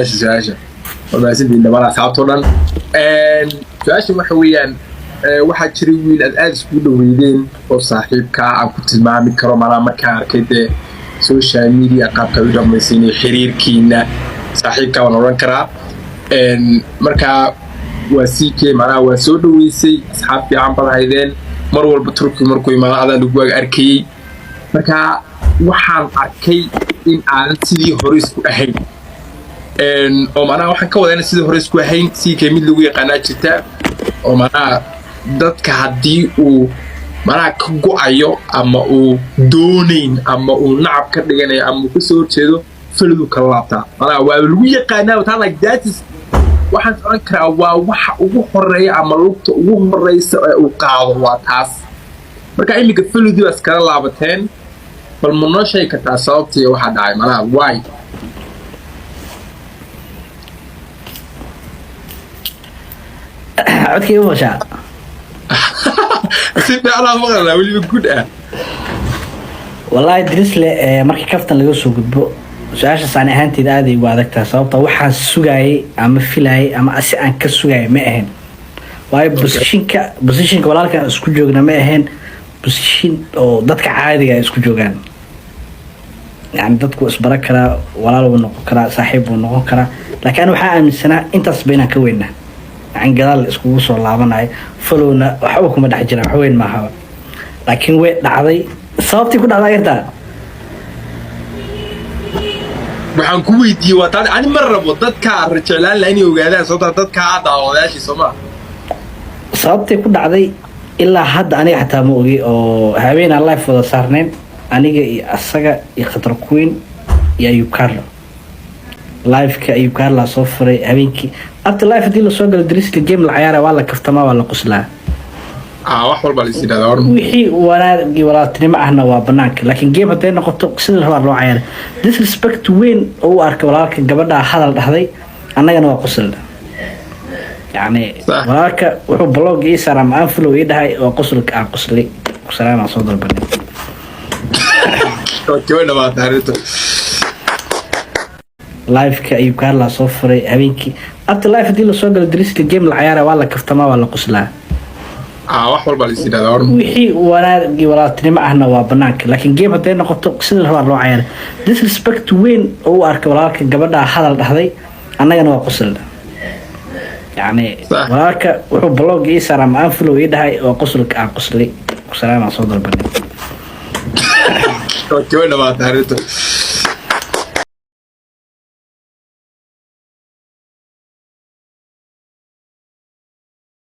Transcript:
su-aasha wadaasindii dhammaan asxaabtoo dhan su-aasha waxa weeyaan waxaa jiray wiil aad isku dhaweydeen oo saaxiibka aan ku tilmaami karo malaa markaa arkay dee social media qaabka u dhamaysiinay xiriirkiina saaxiibka waan odhan karaa markaa waa CK malaa waa soo dhaweysay asxaab fiican bad haydeen mar walba turki markuu imaado adaa lagu arkayay markaa waxaan arkay in aan sidii hore isku ahayn oo macnaha waxaan ka wadaynaa sidii hore isku ahayn CK mid lagu yaqaanaa jirta oo macnaha dadka haddii uu macnaha ka go'ayo ama uu doonayn ama uu nacab ka dhiganayo ama uu kasoo horjeedo falidu kala laabtaa macnaha waa lagu yaqaanaa taa like that is waxaan oran karaa waa waxa ugu horeeya ama lugta ugu horeysa ee uu qaado waa taas marka imika falidu waa iskala laabateen bal ma noo sheegi kartaa sababtii waxaa dhacay macnaha why عدكي وشا سيدي على مغرنا واللي بيقول والله درس لي markii kaftan laga soo gudbo su'aasha saan ahaanteed aad ay ugu adagtaa sababta waxaan sugayay ama filayay ama asi aan ka sugayay ma ahayn waayo positionka walaalkan isku joogna ma ahayn position oo dadka caadiga ah isku joogaan yani dadku isbaran kara walaal uu noqon kara saaxiib uu noqon kara laakiin waxa aaminsanaa intaas bayna ka weynaa عن قدال اسكو سو لابناي فلونا waxba kuma dhax jiraan wax weyn ma aha laakiin way dhacday sababtii ku dhacday yarta waxaan ku weydiiyay waa taad ani mar rabo dadka rajaalaan la inay ogaadaan sababta dadka daawadayaashii Soomaa sababtii ku dhacday ilaa hadda aniga xataa ma ogi oo habeen live wada saarneen aniga iyo asaga iyo khatar queen iyo Ayub Carlo live ka Ayub Carlo soo furay habeenkii after life hadii la soo galo drisli game la ciyaara waa la kaftama waa la qoslaa wax walba la sidaada wixii wanaagii walaaltinimo ahna waa banaanka laakiin game haday noqoto sida rabaa loo ciyaaro disrespect weyn oo arka walaalka gabadha hadal dhaxday annagana waa qoslaa yani walaalka wuxuu blog ii saram aan follow ii dhahay oo qoslka aan qoslay salaam aan soo dalbanay joogna ma taariikhda live ka Ayub Carlo soo furay habeenkii after life hadii la soo galo drisli game la ciyaara waa la kaftama waa la qoslaa wax walba la sidaada wixii wanaagii walaaltinimo ahna waa banaanka laakiin game haday noqoto sida rabaa loo ciyaaro disrespect weyn oo arka walaalka gabadha hadal dhaxday annagana waa qoslaa yani walaalka wuxuu blog ii saram aan follow ii dhahay oo qoslka aan qoslay salaam aan soo dalbanay joogna ma taariikhda